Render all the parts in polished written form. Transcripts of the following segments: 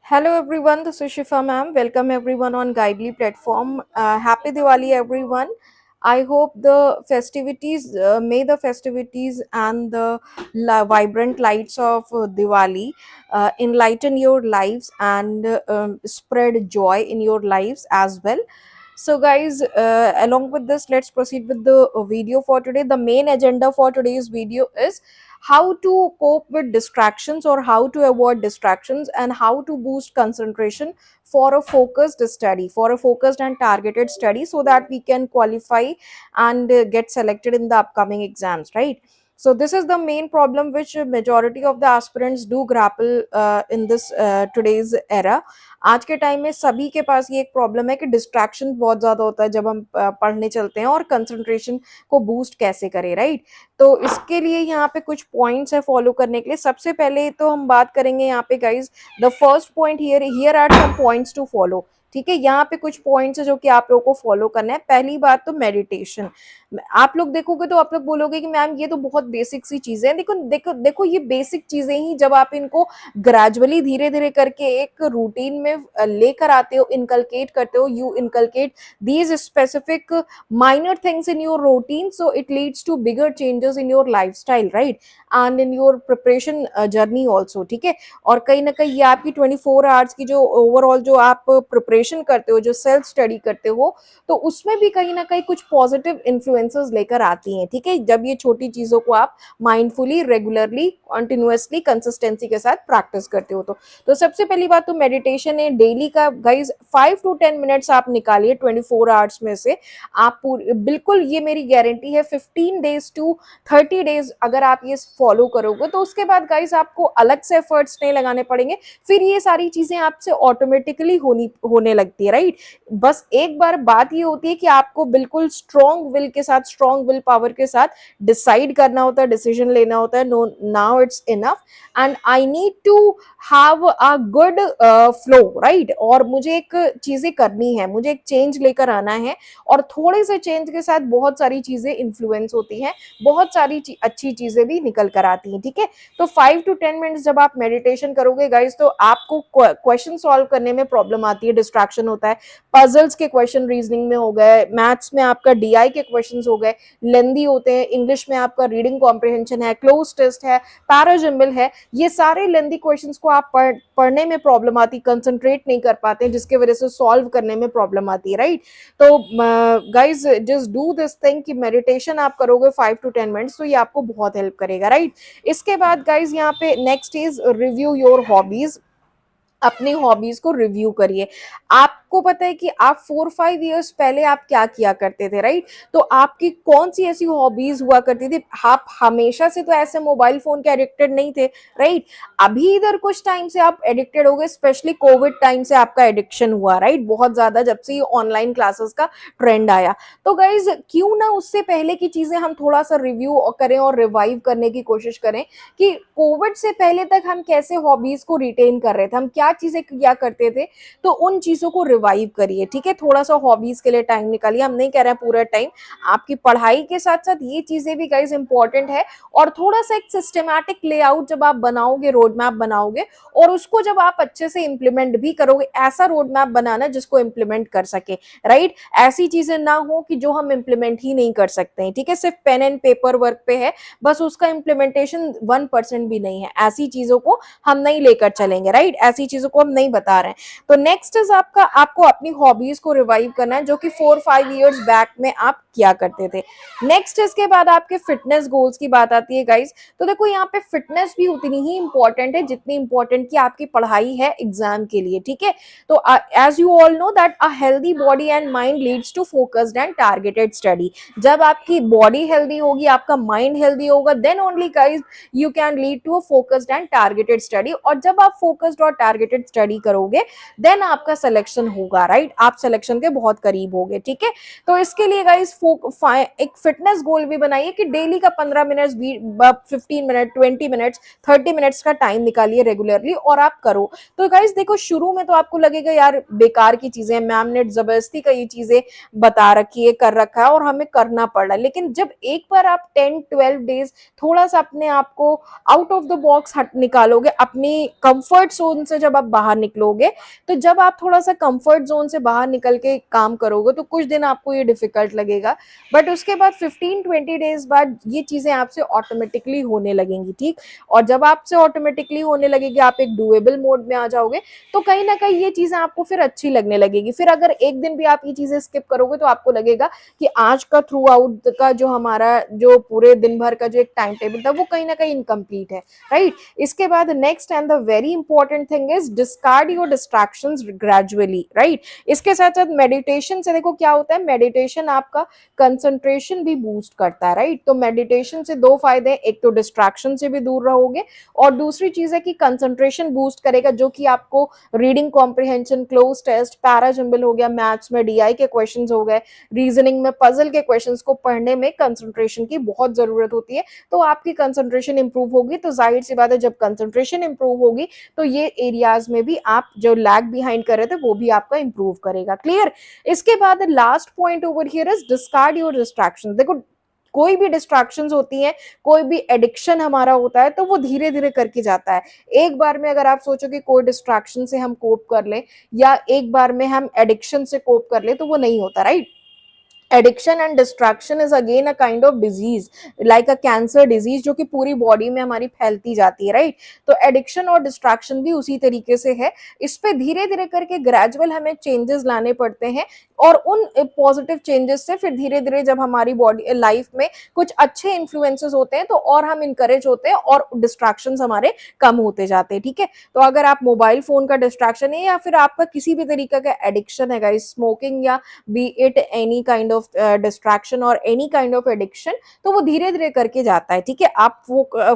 Hello everyone, this is Shifa ma'am. Welcome everyone on Guidely platform. Happy Diwali everyone. I hope the festivities, may the festivities and the vibrant lights of Diwali enlighten your lives and spread joy in your lives as well. So guys, along with this, let's proceed with the video for today. The main agenda for today's video is how to cope with distractions or how to avoid distractions and how to boost concentration for a focused study, for a focused and targeted study, so that we can qualify and get selected in the upcoming exams, right? So this is the main problem which majority of the aspirants do grapple in this today's era. आज के time में सभी के पास ये एक problem है कि distraction बहुत ज्यादा होता है जब हम पढ़ने चलते हैं, और कंसंट्रेशन को बूस्ट कैसे करें, राइट? तो इसके लिए यहाँ पे कुछ पॉइंट्स है फॉलो करने के लिए। सबसे पहले तो हम बात करेंगे यहाँ पे guys, the first point here are some points to follow. ठीक है, यहाँ पे कुछ पॉइंट्स है जो कि आप लोगों को फॉलो करना है। पहली बात तो मेडिटेशन। आप लोग देखोगे तो आप लोग बोलोगे कि मैम ये तो बहुत बेसिक सी चीजें हैं। देखो देखो देखो, ये बेसिक चीजें ही जब आप इनको ग्रेजुअली धीरे धीरे करके एक रूटीन में लेकर आते हो, इनकलकेट करते हो, you inculcate these specific minor things in your routine, so it leads to bigger changes in your lifestyle, right? And in your preparation journey also, ठीक है? और कहीं ना कहीं ये आपकी 24 आवर्स की जो ओवरऑल जो आप प्रिपरेशन करते हो, जो सेल्फ स्टडी करते हो, तो उसमें भी कहीं ना कहीं कुछ पॉजिटिव इन्फ्लुएंसेस लेकर आती हैं, ठीक है? जब ये छोटी चीजों को आप माइंडफुली, रेगुलरली, कंटिन्यूअसली, कंसिस्टेंसी के साथ प्रैक्टिस करते हो। तो सबसे पहली बात तो मेडिटेशन है। डेली का गाइज 5 to 10 मिनट्स आप निकालिए 24 आवर्स में से। आप बिल्कुल, ये मेरी गारंटी है, 15 days to 30 days अगर आप ये फॉलो करोगे तो उसके बाद गाइस आपको अलग से एफर्ट्स नहीं लगाने पड़ेंगे। फिर ये सारी चीजें आपसे ऑटोमेटिकली होने लगती है, राइट? बस एक बार बात ये होती है कि आपको बिल्कुल स्ट्रॉन्ग विल के साथ, स्ट्रॉन्ग विल पावर के साथ डिसाइड करना होता है, डिसीजन लेना होता है। No, now it's enough and I need to have a good flow, right? और मुझे एक चीजें करनी है, मुझे एक चेंज लेकर आना है, और थोड़े से चेंज के साथ बहुत सारी चीजें इन्फ्लुएंस होती हैं, बहुत सारी अच्छी चीजें भी निकल कर आती हैं, ठीक है? तो 5 to 10 मिनट्स जब आप मेडिटेशन करोगे गाइस, तो आपको क्वेश्चन सॉल्व करने में प्रॉब्लम आती है, डिस्ट्रैक्शन होता है। पजल्स के क्वेश्चन रीजनिंग में हो गए, मैथ्स में आपका डीआई के क्वेश्चन हो गए, लेंदी होते हैं। इंग्लिश में आपका रीडिंग कॉम्प्रिहेंशन है, क्लोज टेस्ट है, पैराजिम्बल है। ये सारे लेंदी क्वेश्चन को आप पढ़ने में प्रॉब्लम आती, कंसंट्रेट नहीं कर पाते, जिसकी वजह से सॉल्व करने में प्रॉब्लम आती है, राइट? तो guys just do this thing कि मेडिटेशन आप करोगे 5 to 10 मिनट्स, तो ये आपको बहुत हेल्प करेगा, राइट? इसके बाद गाइज यहाँ पे next is review your hobbies. अपनी हॉबीज को रिव्यू करिए। आपको पता है कि आप 4-5 इयर्स पहले आप क्या किया करते थे, राइट? तो आपकी कौन सी ऐसी हॉबीज हुआ करती थी? आप हमेशा से तो ऐसे मोबाइल फोन के एडिक्टेड नहीं थे, राइट? अभी इधर कुछ टाइम से आप एडिक्टेड हो गए, स्पेशली कोविड टाइम से आपका एडिक्शन हुआ, राइट? बहुत ज्यादा, जब से ऑनलाइन क्लासेस का ट्रेंड आया। तो गाइज क्यों ना उससे पहले की चीजें हम थोड़ा सा रिव्यू करें और रिवाइव करने की कोशिश करें कि कोविड से पहले तक हम कैसे हॉबीज को रिटेन कर रहे थे, हम क्या चीजें किया करते थे। तो उन चीजों को रिवाइव करिए, ठीक है? थोड़ा सा हॉबीज के लिए टाइम निकालिए। हम नहीं कह रहे हैं पूरा टाइम, आपकी पढ़ाई के साथ साथ ये चीजें भी गाइस इंपॉर्टेंट है। और थोड़ा सा एक सिस्टमैटिक लेआउट जब आप बनाओगे, रोड मैप बनाओगे, और उसको जब आप अच्छे से इंप्लीमेंट भी करोगे, ऐसा रोड मैप बनाना जिसको इंप्लीमेंट कर सके, राइट? ऐसी चीजें ना हो कि जो हम इंप्लीमेंट ही नहीं कर सकते हैं, ठीक है? सिर्फ पेन एंड पेपर वर्क पे है, बस उसका इंप्लीमेंटेशन 1% भी नहीं है। ऐसी चीजों को हम नहीं लेकर चलेंगे, राइट? ऐसी चीजों को हम नहीं बता रहे हैं। तो नेक्स्ट इज आपका, आपको अपनी हॉबीज को रिवाइव करना है, जो कि 4-5 इयर्स बैक में आप किया करते थे। नेक्स्ट इसके बाद आपके फिटनेस गोल्स की बात आती है गाइज। तो देखो यहाँ पे फिटनेस भी उतनी ही इंपॉर्टेंट है जितनी इंपॉर्टेंट की आपकी पढ़ाई है एग्जाम के लिए, ठीक है? तो as you all know that a healthy body and mind leads to focused and targeted study. जब आपकी बॉडी हेल्दी होगी, आपका माइंड हेल्दी होगा, then only guys you can lead to a focused and targeted study. और जब आप focused और targeted study करोगे, देन आपका सिलेक्शन होगा, राइट, आप सिलेक्शन के बहुत करीब होगे, ठीक है। तो इसके लिए गाइस एक फिटनेस गोल भी बनाइए कि डेली का 15 मिनट, 15 मिनट, 20 मिनट्स, 30 मिनट्स का टाइम निकालिए रेगुलरली और आप करो। तो गाइस देखो, शुरू में तो आपको लगेगा यार बेकार की चीजें, मैम ने जबरदस्ती का ये चीजें बता रखी है, कर रखा है और हमें करना पड़ रहा है, लेकिन जब एक बार आप 10-12 डेज थोड़ा सा अपने आप को आउट ऑफ द बॉक्स हट निकालोगे, अपनी कंफर्ट जोन से जब आप बाहर निकलोगे, तो जब आप थोड़ा सा कंफर्ट जोन से बाहर निकल के काम करोगे तो कुछ दिन आपको ये डिफिकल्ट लगेगा, बट उसके बाद 15-20 डेज बाद ये चीजें आपसे ऑटोमेटिकली होने लगेंगी, ठीक। और जब आपसे ऑटोमेटिकली होने लगेगी, आप एक डुएबल मोड में आ जाओगे, तो कहीं ना कहीं ये चीजें आपको फिर अच्छी लगने लगेगी। फिर अगर एक दिन भी आप ये चीजें स्किप करोगे तो आपको लगेगा कि आज का थ्रू आउट का जो हमारा जो पूरे दिन भर का जो एक टाइम टेबल था वो कहीं ना कहीं इनकम्प्लीट है, राइट। इसके बाद next and the very important thing is discard your distractions gradually, right. इसके साथ साथ मेडिटेशन से देखो क्या होता है, मेडिटेशन आपका कंसंट्रेशन भी बूस्ट करता है, राइट। तो मेडिटेशन से दो फायदे, एक तो डिस्ट्रैक्शन से भी दूर रहोगे और दूसरी चीज है कि कंसंट्रेशन बूस्ट करेगा, जो कि आपको reading comprehension, cloze test, parajumble हो गया, मैथ्स में डीआई के क्वेश्चंस हो गए, रीजनिंग में पजल के क्वेश्चंस को पढ़ने में कंसंट्रेशन की बहुत जरूरत होती है। तो आपकी कंसंट्रेशन इंप्रूव होगी, तो जाहिर सी बात है जब कंसंट्रेशन इंप्रूव होगी तो ये एरियाज में भी आप जो लैग बिहाइंड कर रहे थे वो भी आपका इंप्रूव करेगा, क्लियर। इसके बाद last point over here is discard your distraction. देखो, कोई भी डिस्ट्रैक्शंस होती हैं, कोई भी एडिक्शन हमारा होता है तो वो धीरे धीरे करके जाता है। एक बार में अगर आप सोचो कि कोई डिस्ट्रैक्शन से हम कोप कर लें या एक बार में हम एडिक्शन से कोप कर लें तो वो नहीं होता, right. Addiction and distraction is again a kind of disease, like a cancer disease, जो कि पूरी बॉडी में हमारी फैलती जाती है, राइट। तो एडिक्शन और डिस्ट्रैक्शन भी उसी तरीके से है। इस पे धीरे धीरे करके ग्रेजुअल हमें चेंजेस लाने पड़ते हैं और उन पॉजिटिव चेंजेस से फिर धीरे धीरे जब हमारी बॉडी लाइफ में कुछ अच्छे इन्फ्लुएंसेस होते हैं तो और हम इंकरेज होते हैं और डिस्ट्रैक्शंस हमारे कम होते जाते हैं, ठीक है। तो अगर आप मोबाइल फोन का डिस्ट्रैक्शन है या फिर आपका किसी भी तरीके का एडिक्शन है, स्मोकिंग या B it any kind of distraction और एनी काइंड ऑफ एडिक्शन, तो वो धीरे धीरे करके जाता है, ठीक है। आप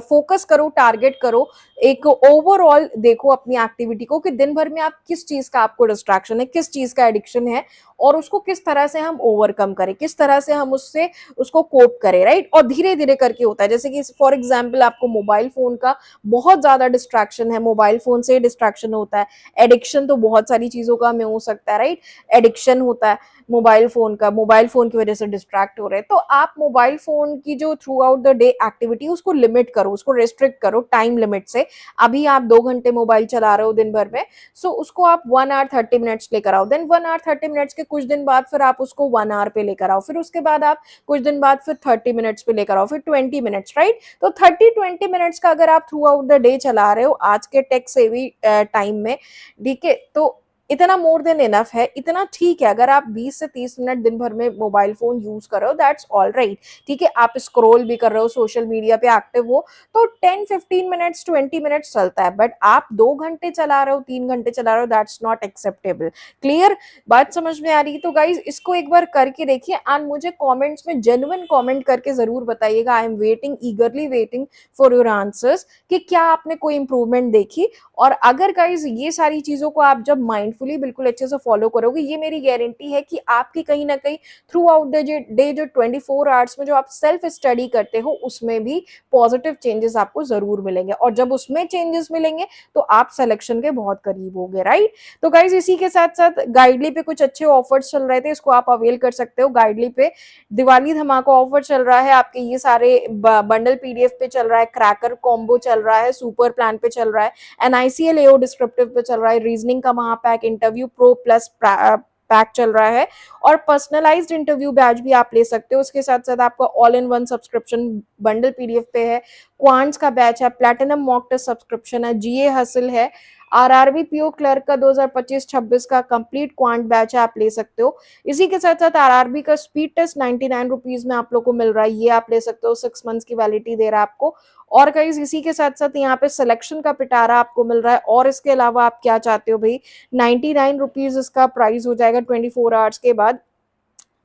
फोकस करो, टारगेट करो, एक ओवरऑल देखो अपनी एक्टिविटी को कि दिन भर में आप किस चीज का आपको डिस्ट्रैक्शन है, किस चीज का एडिक्शन है और उसको किस तरह से हम ओवरकम करें, किस तरह से हम उससे उसको कोप करें, राइट। और धीरे धीरे करके होता है, जैसे कि फॉर एग्जाम्पल आपको मोबाइल फोन का बहुत ज्यादा डिस्ट्रैक्शन है, मोबाइल फोन से डिस्ट्रैक्शन होता है। एडिक्शन तो बहुत सारी चीजों का हमें हो सकता है, राइट। एडिक्शन होता है मोबाइल फोन का, मोबाइल फोन की वजह से डिस्ट्रैक्ट हो रहे हैं, तो आप मोबाइल फोन की जो through out the day activity उसको लिमिट करो, उसको रेस्ट्रिक्ट करो टाइम लिमिट से। अभी आप 2 घंटे मोबाइल चला रहे हो दिन भर में, सो उसको आप 1 आवर 30 मिनट्स लेकर आओ, देन 1 आवर 30 मिनट्स के कुछ दिन बाद फिर आप उसको 1 आवर पे लेकर आओ, फिर उसके बाद आप कुछ दिन बाद फिर 30 मिनट्स पे लेकर आओ, फिर 20 मिनट्स, राइट। तो 30-20 मिनट्स का अगर आप थ्रू आउट द डे चला रहे हो आज के टेक सेवी टाइम में, ठीक है, तो इतना मोर देन इनफ है, इतना ठीक है। अगर आप 20 से 30 मिनट दिन भर में मोबाइल फोन यूज कर रहे हो, दैट्स ऑल राइट, ठीक है। आप स्क्रॉल भी कर रहे हो, सोशल मीडिया पे एक्टिव हो, तो 10-15 मिनट्स 20 मिनट्स चलता है, बट आप 2 घंटे चला रहे हो, 3 घंटे चला रहे हो, दैट्स नॉट एक्सेप्टेबल, क्लियर। बात समझ में आ रही है? तो गाइज इसको एक बार करके देखिए एंड मुझे कॉमेंट्स में जेन्युइन कॉमेंट करके जरूर बताइएगा। I am waiting, ईगरली waiting for your answers कि क्या आपने कोई इंप्रूवमेंट देखी। और अगर गाइज ये सारी चीजों को आप जब माइंडफुली बिल्कुल अच्छे से फॉलो करोगे, ये मेरी गारंटी है कि आपकी कहीं ना कहीं थ्रू आउट द डे जो 24 आवर्स में जो आप सेल्फ स्टडी करते हो उसमें भी पॉजिटिव चेंजेस आपको जरूर मिलेंगे, और जब उसमें चेंजेस मिलेंगे तो आप सिलेक्शन के बहुत करीब होगे, राइट। तो गाइज इसी के साथ साथ गाइडली पे कुछ अच्छे ऑफर्स चल रहे थे, इसको आप अवेल कर सकते हो। गाइडली पे दिवाली धमाका ऑफर चल रहा है, आपके ये सारे बंडल पीडीएफ पे चल रहा है, क्रैकर कॉम्बो चल रहा है, सुपर प्लान पे चल रहा है, एनआईसीएल एओ डिस्क्रिप्टिव पे चल रहा है, रीजनिंग का महापैक, इंटरव्यू प्रो प्लस पैक चल रहा है, और पर्सनलाइज्ड इंटरव्यू बैच भी आप ले सकते हो। उसके साथ साथ आपका all in one subscription bundle PDF पे है, क्वांट्स का बैच है, प्लैटिनम मॉक टेस्ट सब्सक्रिप्शन है, जीए हसल है, आरआरबी पीओ क्लर्क का 2025-26 का कंप्लीट क्वांट बैच है, आप ले सकते हो। इसी के साथ साथ आरआरबी का स्पीड टेस्ट 99 रुपीज में आप लोग को मिल रहा है, ये आप ले सकते हो, 6 मंथ्स की वैलिडिटी दे रहा है आपको। और गाइस इसी के साथ साथ यहाँ पे सिलेक्शन का पिटारा आपको मिल रहा है, और इसके अलावा आप क्या चाहते हो भाई, 99 रुपीज इसका प्राइस हो जाएगा 24 आवर्स के बाद,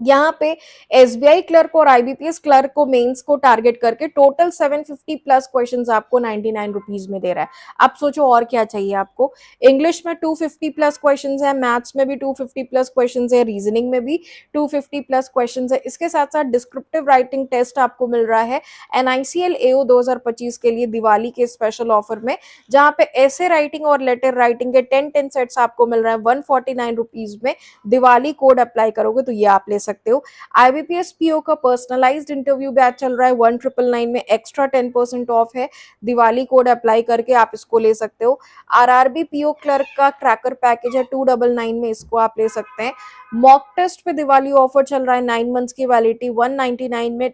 यहाँ पे एसबीआई क्लर्क और आईबीपीएस क्लर्क को मेंस को टारगेट करके टोटल 750 प्लस क्वेश्चंस आपको 99 रुपीज में दे रहा है। आप सोचो और क्या चाहिए आपको। इंग्लिश में 250 प्लस क्वेश्चंस है, मैथ्स में भी 250 प्लस क्वेश्चंस है, रीजनिंग में भी 250 प्लस क्वेश्चंस है। इसके साथ साथ डिस्क्रिप्टिव राइटिंग टेस्ट आपको मिल रहा है एनआईसीएल एओ 2025 के लिए दिवाली के स्पेशल ऑफर में, जहां पे ऐसे राइटिंग और लेटर राइटिंग के 10 सेट्स आपको मिल रहा है 149 रुपीज में। दिवाली कोड अप्लाई करोगे तो ये आप ले सकते हो। आईबीपीएस पीओ का पर्सनलाइज्ड इंटरव्यू बैच चल रहा है 1999 में, एक्स्ट्रा 10% ऑफ है। दिवाली कोड अप्लाई करके आप इसको ले सकते हो। आरआरबी पीओ क्लर्क का क्रैकर पैकेज है 299 में, इसको आप ले सकते हैं। मॉक टेस्ट पे दिवाली ऑफर चल रहा है, 9 मंथ्स की वैलिडिटी 199 में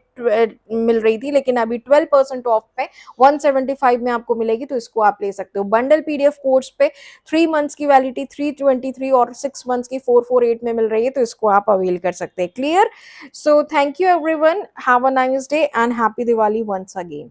मिल रही थी, लेकिन अभी 12% ऑफ पे 175 में आपको मिलेगी, तो इसको आप ले सकते हो। बंडल पीडीएफ कोर्स पे 3 मंथ्स की वैलिडिटी 323 और 6 मंथ्स की 448 में मिल रही है, तो इसको आप अवेल कर सकते हैं। Clear? So thank you everyone, have a nice day and happy Diwali once again.